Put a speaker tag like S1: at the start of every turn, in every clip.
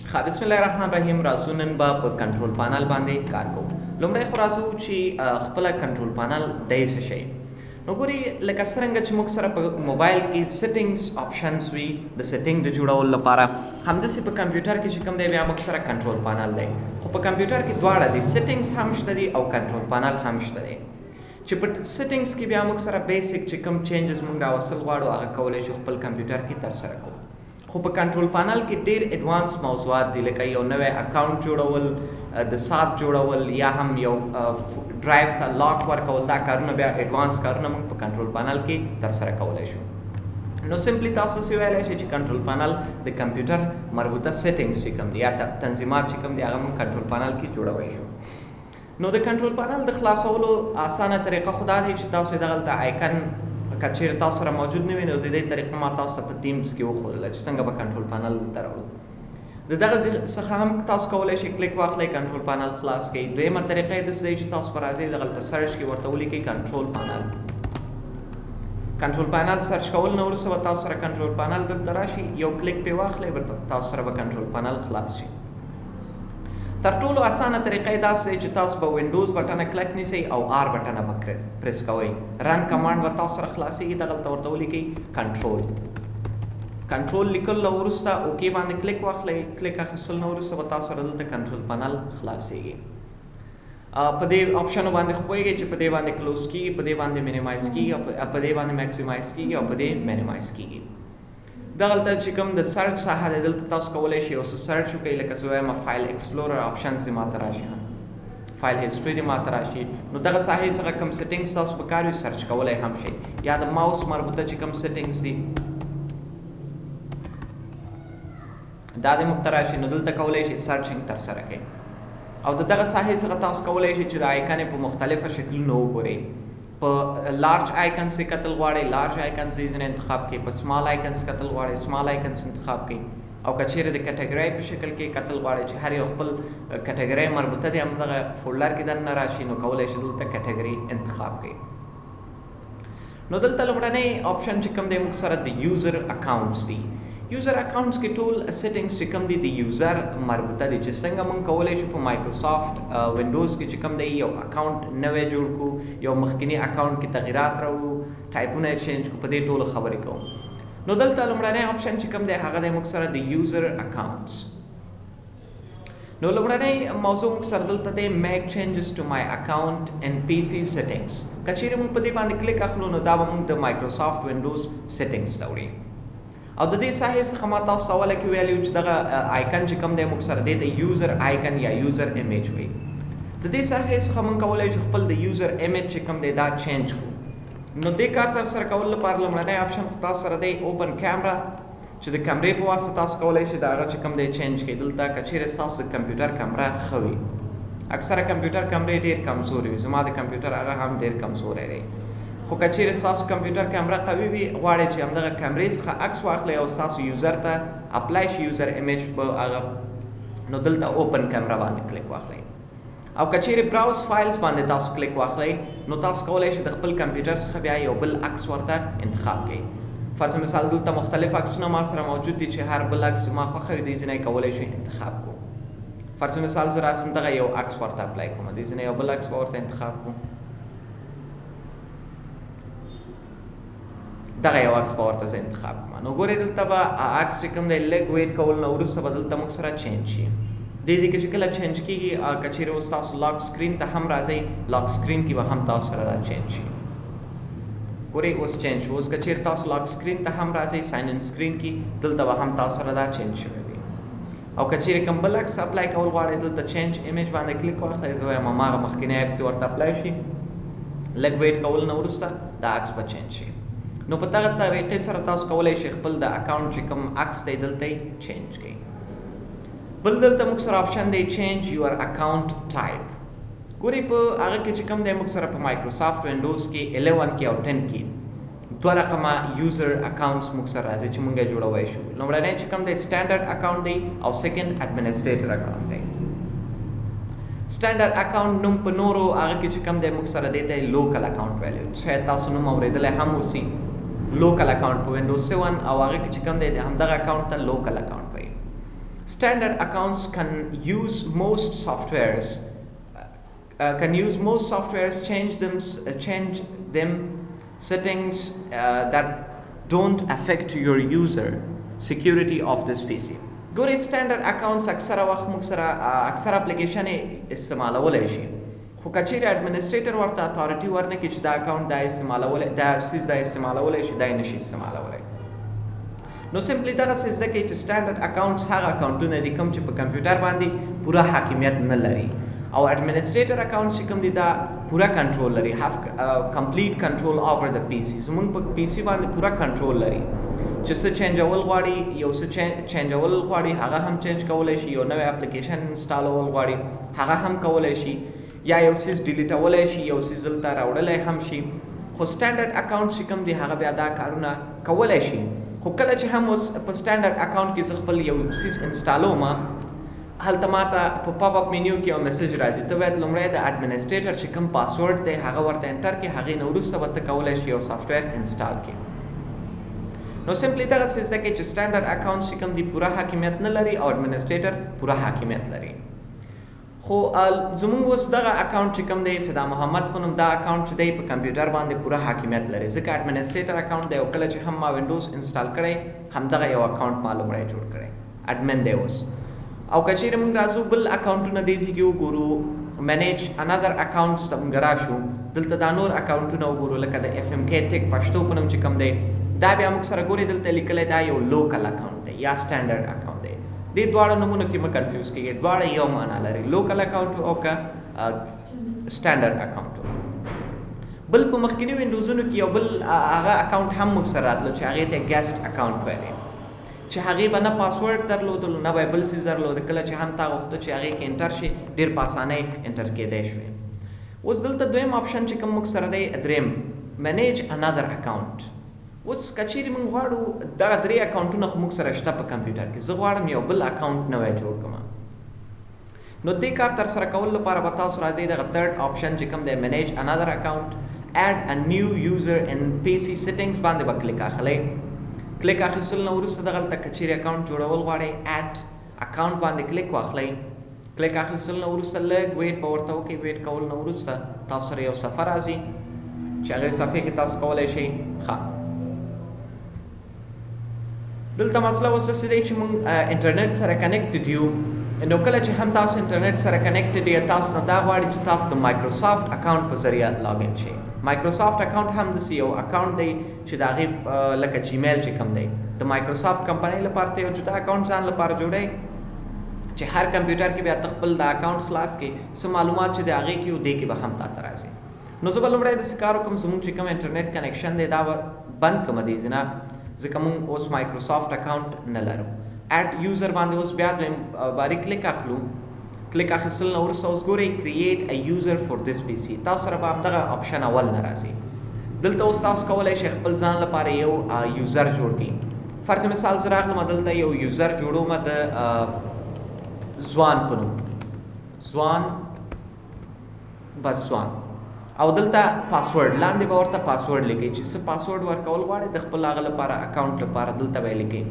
S1: بسم الله الرحمن الرحیم. راځو نن به په کنټرول پانل باندې کار کوو. لومړی خو راځو چې خپله کنټرول پانل دی څه شی. نو ګوري لکه څرنګه چې موږ سره په موبایل کې سیټینګز آپشنز وي د سیټینګ د جوړولو لپاره، همداسې په کمپیوټر کې چې کوم دی بیا موږ سره کنټرول پانل دی. خو په کمپیوټر کې دواړه دي، سیټینګز هم شته دي او کنټرول پانل هم شته دی. چې په سیټینګز کې بیا موږ سره بیسیک چې کوم چینجز موږ راوستل غواړو هغه کولی شو خپل کمپیوټر کې ترسره کوو. خو په کنټرول پانل کې ډېر ایډوانس موضوعات دي، لکه یو نوی اکاونټ جوړول، د ساپ جوړول، یا هم یو ډرایو ته لاک ورکول. دا کارونه بیا ایډوانس کارونه موږ په کنټرول پانل کې ترسره کولی شو. نو سمپلی تاسو څه ویلی شئ چې کنټرول پانل د کمپیوټر مربوطه سیټینګز چې کوم دي یا تنظیمات چې کوم دي هغه موږ کنټرول پانل کې جوړولی شو. نو د کنټرول پانل د خلاصولو اسانه طریقه خو دا دی چې تاسو دغلته آیکن که چیرې تاسو سره موجود نه وي نو د دې طریقه ما تاسو ته په ټیمز کې وښودله چې څنګه به کنټرول پانل ته راوړو. د دغه څخه هم تاسو کولی شئ کلیک واخلئ، کنټرول پانل خلاص کړئ. دویمه طریقه یې داسې دی چې تاسو به راځئ دغلته سرچ کې ورته ولیکئ کنټرول پانل. کنټرول پانل سرچ کول نه وروسته به تاسو سره کنټرول پانل دلته راشي، یو کلیک پرې واخلئ، تاسو سره به کنټرول پانل خلاص شي. تر ټولو اسانه طریقه یې داسې دی چې تاسو به وینډوز بټنه کلک نیسئ او آر بټنه به پریس کوئ. رن کمانډ به تاسو سره خلاصېږي، دغلته ورته ولیکئ کنټرول. کنټرول لیکلو وروسته اوکې باندې کلیک واخلئ. کلیک اخیستل نه وروسته به تاسو سره دلته کنټرول پانل خلاصېږي. په دې آپشنو باندې خو پوهېږئ چې په دې باندې کلوز کېږي، په دې باندې مینیمایز کېږي، په دې باندې میکسیمایز کېږي او په دې مینیمایز کېږي. دغلته چې کوم د سرچ ساحه دی دلته تاسو کولی شئ یو څه سرچ وکړئ، لکه څه وایم فایل ایکسپلورر آپشنز دې ماته راشي، فایل هسټري دې ماته راشي. نو دغه ساحې څخه کوم سیټینګز تاسو په کار وي سرچ کولی هم شئ، یا د ماوس مربوطه چې کوم سیټینګز دي دا دې موږ ته راشي. نو دلته کولی شئ سرچینګ ترسره کړئ او د دغه ساحې څخه تاسو کولی شئ چې د آیکن په مختلفه شکلونو وګورئ. په لارج آیکن سے قتل غواړئ، لارج آیکن سے ځینې انتخاب کړئ. په سمال آیکنس قتل غواړئ، سمال آیکنس انتخاب کړئ. او که چیرې د کټګرۍ په شکل کې قتل غواړئ چې هر یو خپل کټګرۍ مربوطه دی همدغه فولډر کې دننه راشي، نو کولی شئ دلته کټګري انتخاب کړئ. نو دلته لومړنی آپشن چې کوم دی موږ سره د یوزر اکاونټس دي. یوزر اکاونټس کې ټول سیټینګز چې کوم دي د یوزر مربوطه دي، چې څنګه موږ کولی شو په مایکروسافټ وینډوز کې چې کوم دی یو اکاونټ نوی جوړ کړو، یو مخکینی اکاونټ کې تغیرات راوړو، ټایپونه یې چینج کړو، په دې ټولو خبرې کوو. نو دلته لومړنی آپشن چې کوم دی هغه دی موږ سره د یوزر اکاونټس. نو لومړنی موضوع موږ سره دلته دی میک چینجز ټو مای اکاونټ ان پی سی سیټینګز. که چیرې موږ په دې باندې کلیک اخلو نو دا به موږ د مایکروسافټ وینډوز سیټینګز ته وړي. او د دې ساحې څخه ما تاسو ته اوله کې ویلي چې دغه آیکن چې کوم دی موږ سره دی د یوزر آیکن یا یوزر ایمیج وي. د دې ساحې څخه موږ کولی شو خپل د یوزر ایمیج چې کوم دی دا چینج کړو. نو دې کار ترسره کولو لپاره لومړنی آپشن تاسو سره دی اوپن کیمرا، چې د کیمرې په واسطه تاسو کولی شئ د هغه چې کوم دی چینج کړئ. دلته که چیرې ستاسو د کمپیوټر کیمرا ښه وي، اکثره کمپیوټر کیمرې ډېر کمزورې وي، زما د کمپیوټر هغه هم ډېر کمزوری دی. خو که چیرې ستاسو کمپیوټر کیمرا قوي وي، غواړئ چې همدغه کیمرې څخه عکس واخلئ او ستاسو یوزر ته اپلای شي یوزر ایمیج په هغه، نو دلته اوپن کیمرا باندې کلیک واخلئ. او که چیرې براوز فایلز باندې تاسو کلیک واخلئ نو تاسو کولی شئ د خپل کمپیوټر څخه بیا یو بل عکس ورته انتخاب کړئ. فرض مثال دلته مختلف عکسونه ما سره موجود دي چې هر بل عکس ما خوښوي دې ځینې کولی شئ انتخاب کړو. فرض مثال زه راځم دغه یو عکس ورته اپلای کوم، دې ځینې یو بل عکس به ورته انتخاب کړو، دغه یو عکس به ورته زه انتخاب کړم. نو ګورئ دلته به عکس چې کوم دی لږ ویټ کول نه وروسته به دلته موږ سره چینج شي. دې ځای کې چې کله چینج کېږي که چیرې اوس تاسو لاک سکرین ته هم راځئ، لاک سکرین کې به هم تاسو سره دا چینج شي. ګورئ اوس چینج شو. اوس که چیرې تاسو لاک سکرین ته هم راځئ ساین ان سکرین کې، دلته به هم تاسو سره دا چینج شوی وي. او که چیرې کوم بل عکس اپلای کول غواړئ دلته چینج ایمیج باندې کلیک واخلئ، زه وایم هماغه مخکینی عکس ورته اپلای شي، لږ ویټ کول نه وروسته دا عکس به چینج شي. نو په دغه طریقې سره تاسو کولی شئ خپل د اکاونټ چې کوم عکس دی دلته یې چینج کړئ. بل دلته موږ سره آپشن دی چینج یور اکاونټ ټایپ. ګورئ په هغه کې چې کوم دی موږ سره په مایکروسافټ وینډوز کې 11 کې او 10 کې دوه رقمه یوزر اکاونټس موږ سره راځي چې موږ یې جوړولی شو. لومړنی چې کوم دی سټینډرډ اکاونټ دی او سیکنډ اډمنسټریټر اکاونټ دی. سټینډرډ اکاونټ نوم په نورو هغه کې چې کوم دی موږ سره دی ته لوکل اکاونټ ویلو، شاید تاسو نوم اورېدلی هم اوسي لوکل اکاونټ په وینډوز 7 او هغه کې چې کوم دی همدغه اکاونټ ته لوکل اکاونټ وایي. Standard accounts can use most softwares, change them settings that don't affect your user security of this PC. ګورې standard accounts اکثره وخت موږ سره اکثر اپلیکیشن استعمالولی شي، خو که چیرې اډمنسټریټر ورته اتھارټي ورنکړي چې دا اکاونټ دا استعمالولی شي، دا یې نشي استعمالولی. نو سمپلی دغه څه زده کوي چې سټانډرډ اکاونټس هغه اکاونټونه دي کوم چې په کمپیوټر باندې پوره حاکمیت نه لري، او اډمنسټریټر اکاونټ چې کوم دي دا پوره کنټرول لري، کمپلیټ کنټرول اوور د پی سي. زمونږ په پی سي باندې پوره کنټرول لري چې څه چینجول غواړي، یو څه چینجول غواړي هغه هم چینج کولی شي، یو نوی اپلیکیشن انسټالول غواړي هغه هم کولی شي، یا یو څیز ډیلیټولی شي، یو څیز دلته راوړلی هم شي. خو سټانډرډ اکاونټ چې کوم دی هغه بیا دا کارونه کولی شي. خو کله چې هم اوس په سټانډرډ اکاونټ کې زه خپل یو سیز انسټالوم، هلته ماته په پاپ اپ مینیو کې یو میسج راځي، ته باید لومړی د اډمنسټریټر چې کوم پاسورډ دی هغه ورته انټر کړې، هغې نه وروسته به ته کولی شي یو سافټویر انسټال کړې. نو سمپلی دغه څه زده کوي چې سټانډرډ اکاونټ چې کوم دی پوره حاکمیت نه لري او اډمنسټریټر پوره حاکمیت لري. خو زمونږ اوس دغه اکاونټ چې کوم دی فدا محمد په نوم، دا اکاونټ چې دی په کمپیوټر باندې پوره حاکمیت لري، ځکه اډمنسټریټر اکاونټ دی او کله چې هم ما وینډوز انسټال کړی همدغه یو اکاونټ ما لومړی جوړ کړی، اډمن دی اوس. او که چیرې موږ راځو بل اکاونټونه دې ځای کې وګورو، مینیج انادر اکاونټس ته موږ راشو، دلته دا نور اکاونټونه وګورو لکه د FMK ټیک پښتو په نوم چې کوم دی، دا بیا موږ سره ګوري دلته لیکلی دا یو لوکل اکاونټ دی یا سټانډرډ اکاونټ دی. دې دواړو نومونو کې مه کنفیوز کېږئ، دواړه یو معنا لري، لوکل اکاونټ او که سټانډرډ اکاونټ. بل په مخکیني وینډوزونو کې یو بل هغه اکاونټ هم موږ سره راتلو چې هغې ته ګیسټ اکاونټ ویلی، چې هغې به نه پاسورډ درلودلو نه به بل څیز درلوده، کله چې هم تا غوښته چې هغې کې انټر شي ډېر په اسانۍ انټر کېدی شوې. اوس دلته دویم آپشن چې کوم موږ سره دی دریم، مینیج انادر اکاونټ. اوس که چیرې موږ غواړو دغه درې اکاونټونه خو موږ سره شته په کمپیوټر کې، زه غواړم یو بل اکاونټ نوی جوړ کړم. نو دې کار ترسره کولو لپاره به تاسو راځئ دغه تھرډ آپشن چې کوم دی مینیج انادر اکاونټ، ایډ ا نیو یوزر ان پی سی سیټینګز باندې به کلیک اخلئ. کلیک اخیستل نه وروسته دغلته که چیرې اکاونټ جوړول غواړئ ایډ اکاونټ باندې کلیک واخلئ. کلیک اخیستل نه وروسته لږ ویټ به ورته وکړئ، ویټ کولو نه وروسته تاسو سره یو صفحه راځي چې هغې صفحې کې تاسو کولی شئ دلته مسله اوس داسې دی چې موږ انټرنیټ سره کنیکټډ یو. نو کله چې هم تاسو انټرنیټ سره کنیکټډ یې تاسو نه دا غواړي چې تاسو د مایکروسافټ اکاونټ په ذریعه لاګین شئ. مایکروسافټ اکاونټ هم داسې یو اکاونټ دی چې د هغې لکه جیمیل چې کوم دی د مایکروسافټ کمپنۍ لپاره ته یو جدا اکاونټ ځان لپاره جوړئ چې هر کمپیوټر کې بیا ته خپل د اکاونټ خلاص کړې، څه معلومات چې د هغې کې یو دې کې به هم تا ته راځي. نو زه به لومړی داسې کار وکړم زموږ چې کوم انټرنیټ کنیکشن دی دا به بند کړم دې ځای نه، ځکه موږ اوس مایکروسافټ اکاونټ نه لرو. ایډ یوزر باندې اوس بیا دویم باری کلیک اخلو. کلیک اخیستل نه وروسته اوس ګورئ کریټ ا یوزر فور دس پی سی، تاسو سره به همدغه آپشن اول نه راځي. دلته اوس تاسو کولی شئ خپل ځان لپاره یو یوزر جوړ کړئ. فرض مثال زه راغلم دلته یو یوزر جوړوم د ځوان په نوم، ځوان بس ځوان، او دلته پاسورډ لاندې به ورته پاسورډ لیکئ چې څه پاسورډ ورکول غواړئ د خپل هغه لپاره اکاونټ لپاره دلته به یې لیکئ.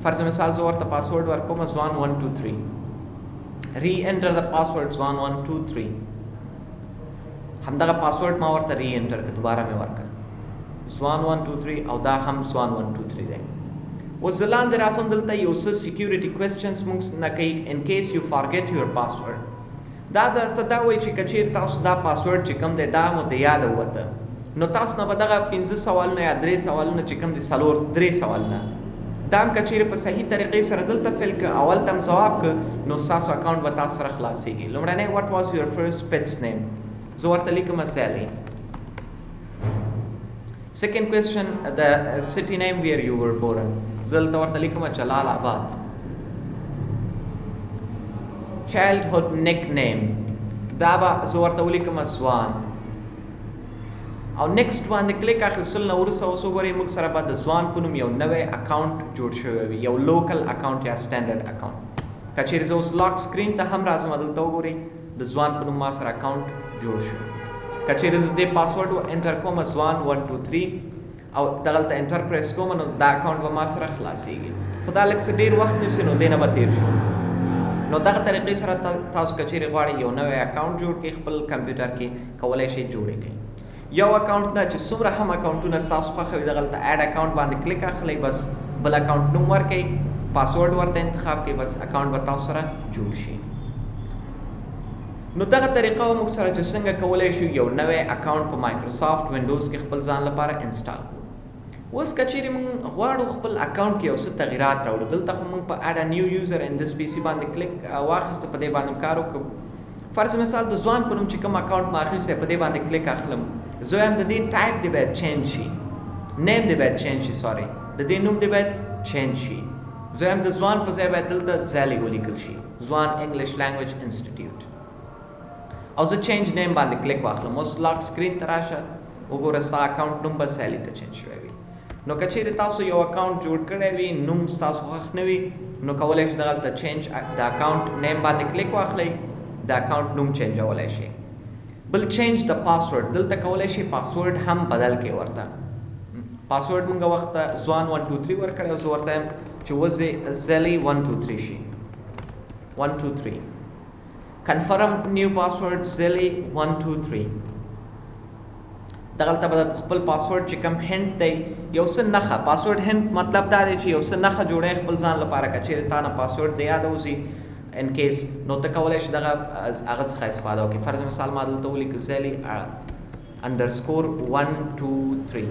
S1: فرض مثال زه ورته پاسورډ ورکوم ځوان 123، ری انټر د پاسورډ ځوان 123، همدغه پاسورډ ما ورته ری انټر کړ، دوباره مې ورکړ ځوان 123 او دا هم ځوان 123 دی. اوس زه لاندې راسم دلته یو څه سیکیورټي کوېسچنس موږ نه کوي ان کیس یو فارګیټ یور پاسورډ. دا درته دا وایي چې که چیرې تاسو دا پاسورډ چې کوم دی دا مو د یاده ووته، نو تاسو نه به دغه 15 سوالونه یا 3 سوالونه چې کوم دي 3 سوالونه دا هم که چیرې په صحیح طریقې سره دلته فل کړه، اول ته هم ځواب کړه، نو ستاسو اکاونټ به تاسو سره خلاصېږي. لومړنی واټ واز یور فرست پټس نیم، زه ورته لیکم سیلی. سیکنډ کوېسچن د سټي نیم ویر یو ور بورن، زه دلته ورته لیکم جلال آباد. چایلډهوډ نیک نیم دا به زه ورته ولیکم ځوان. او نیکسټ باندې کلیک اخیستل نه وروسته اوس وګورئ موږ سره به د ځوان په نوم یو نوی اکاونټ جوړ شوی وي، یو لوکل اکاونټ یا سټانډرډ اکاونټ. که چیرې زه اوس لاک سکرین ته هم راځم دلته وګورئ د ځوان په نوم ما سره اکاونټ جوړ شو. که چیرې زه دې پاسورډ انټر کوم ځوان 123 او دغلته انټر پریس کوم نو دا اکاونټ به ما سره خلاصېږي. خو دا لږ څه ډېر وخت نیسي نو دې نه به تېر شو. نو دغه طریقې سره تاسو که چیرې غواړئ یو نوی اکاونټ جوړ کړئ خپل کمپیوټر کې کولی شئ جوړ کړئ یو اکاونټ نه چې څومره هم اکاونټونه ستاسو خوښه وي دغلته اډ اکاونټ باندې کلیک اخلئ بس بل اکاونټ نوم ورکئ پاسورډ ورته انتخاب کړئ بس اکاونټ به تاسو سره جوړ شي نو دغه طریقه موږ سره چې څنګه کولی شو یو نوی اکاونټ په مایکروسافټ وینډوز کې خپل ځان لپاره انسټال کړو اوس که چیرې موږ غواړو خپل اکاونټ کې یو څه تغیرات راوړو دلته خو موږ په اډ ا نیو یوزر ان دس پی سي باندې کلیک واخیسته په دې باندې کار وکړو فرض مثال د ځوان په نوم چې کوم اکاونټ ما اخیستی په دې باندې کلیک اخلم زه وایم د دې ټایپ دې باید چینج شي نیم دې باید چینج شي سوري د دې نوم دې باید چینج شي زه وایم د ځوان په ځای باید دلته زیلی ولیکل شي ځوان انګلیش لینګویج انسټیټیوټ او زه چینج نیم باندې کلیک واخلم اوس لاک سکرین ته راشه وګوره ستا اکاونټ نوم به زیلی ته چینج شوی وي نو که چیرې تاسو یو اکاونټ جوړ کړی وي نوم ستاسو خوښ نه وي نو کولی شئ دغلته چینج د اکاونټ نیم باندې کلیک واخلئ د اکاونټ نوم چینجولی شئ بل چینج د پاسورډ دلته کولی شئ پاسورډ هم بدل کړئ ورته پاسورډ مونږ وخت ځوان 1 2 3 ورکړی او زه ورته یم چې وزې زلی 1 2 3 شي 1 2 3 کنفرم نیو پاسورډ زلی 1 2 3 دغلته به خپل پاسورډ چې کوم هنټ دی یو څه نښه پاسورډ هنټ مطلب دا دی چې یو څه نښه جوړی خپل ځان لپاره که چیرې تا نه پاسورډ د یاده وځي ان کیس نو ته کولی شي دغه هغه څخه استفاده وکړي فرض مثال ما دلته ولیکو زلی انډرسکور 1 2 3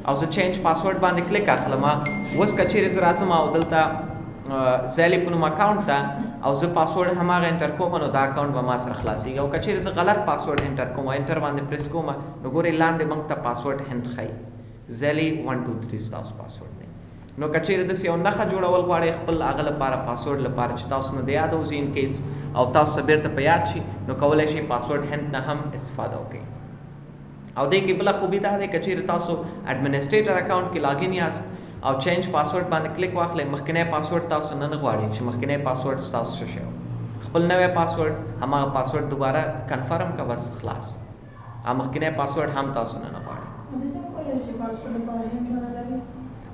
S1: او زه چینج پاسورډ باندې کلیک اخلم اوس که چیرې زه راځم او دلته زیلی په نوم اکاونټ ته او زه پاسورډ هماغه انټر کوم نو دا اکاونټ به ما سره خلاصېږي او که چیرې زه غلط پاسورډ انټر کوم انټر باندې پریس کوم نو ګورئ لاندې موږ ته پاسورډ هنټ ښایي زیلی 1 2 3 ستاسو پاسورډ دی نو که چیرې داسې یو نښه جوړول غواړئ خپل هغه لپاره پاسورډ لپاره چې تاسو نه د یاده وځي ان کیس او تاسو ته بیرته په یاد شي نو کولی شئ پاسورډ هنټ نه هم استفاده وکړئ او دې کې بله خوبي دا دی که چیرې تاسو اډمنسټریټر اکاونټ کې لاګین یاست او چینج پاسورډ باندې کلیک واخلئ مخکینی پاسورډ تاسو نه غواړئ چې مخکینی پاسورډ ستاسو څه شی خپل نوی پاسورډ هماغه پاسورډ دوباره کنفرم که بس خلاص مخکینی پاسورډ هم تاسو نه غواړئ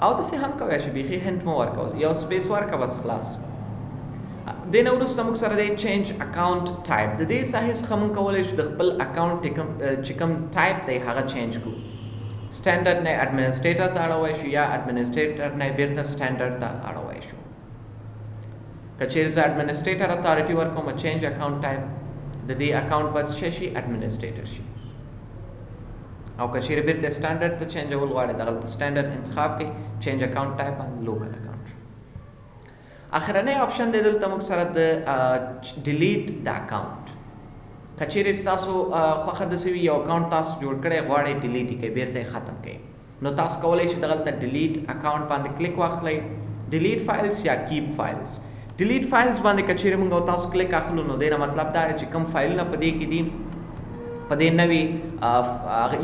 S1: او داسې هم کولی شي بیخي هنټ مه ورکوه یو سپیس ورکه بس خلاص دې نه وروسته موږ سره دی چینج اکاونټ ټایپ د دې ساحې څخه موږ کولی شو د خپل اکاونټ چې کوم ټایپ دی هغه چینج کړو سټینډرډ نه اډمنسټریټر ته اړولی شو یا اډمنسټریټر نه بیرته سټینډرډ ته اړولی شو که چیرې زه اډمنسټریټر اتارټي ورکوم چینج اکاونټ ټایپ د دې اکاونټ بس څه شي اډمنسټریټر شي او که چیرې بیرته سټینډرډ ته چینجول غواړئ دغلته سټینډرډ انتخاب کړئ چینج اکاونټ ټایپ باندې لوکل اکاونټ اخرنی آپشن دی دلته موږ سره د ډیلیټ د اکاونټ که چیرې ستاسو خوښه داسې وي یو اکاونټ تاسو جوړ کړی غواړئ ډیلیټ یې کړئ بیرته یې ختم کړئ نو تاسو کولی شئ دغلته ډیلیټ اکاونټ باندې کلیک واخلئ ډیلیټ فایلز یا کیپ فایلز ډیلیټ فایلز باندې که چیرې موږ تاسو کلیک اخلو نو دې نه مطلب دا دی چې کوم فایلونه په دې کې دي په دې نوي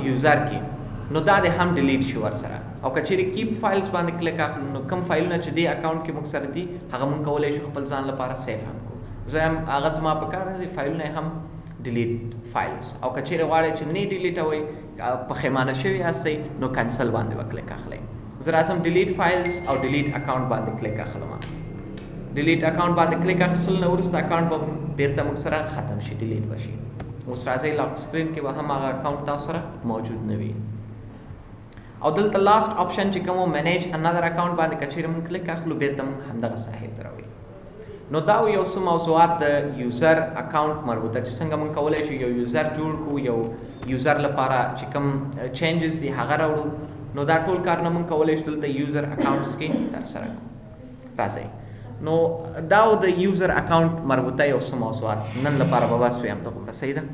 S1: یوزر کې نو دا د هم ډیلیټ شي ورسره او که چیرې کیپ فایلز باندې کلیک اخلو نو کوم فایلونه چې دې اکاونټ کې موږ سره دي هغه موږ کولی شو خپل ځان لپاره سیف هم کړو زه هم هغه زما په کار نه دي فایلونه هم ډیلیټ فایلز او که چیرې غواړئ چې نه ډیلیټوئ پښیمانه شوي یاستئ نو کینسل باندې به کلیک اخلئ زه راځم ډیلیټ فایلز او ډیلیټ اکاونټ باندې کلیک اخلم ډیلیټ اکاونټ باندې کلیک اخیستل نه وروسته اکاونټ به بیرته موږ سره ختم شي ډیلیټ به شي اوس راځئ لاک سکرین کې به هم هغه اکاونټ تاسو سره موجود نه وي او دلته لاست آپشن چې کوم مینیج انادر اکاونټ باندې که چیرې موږ کلیک اخلو بیرته موږ همدغه ساحې ته راوړي نو دا یو څه موضوعات د یوزر اکاونټ مربوطه چې څنګه موږ کولی شو یو یوزر جوړ کړو یو یوزر لپاره چې کوم چینجز دي هغه راوړو نو دا ټول کارونه موږ کولی شو دلته یوزر اکاونټس کې ترسره کړو راځئ نو دا د یوزر اکاونټ مربوطه یو څه موضوعات نن لپاره به بس ویم دغومره صحیح ده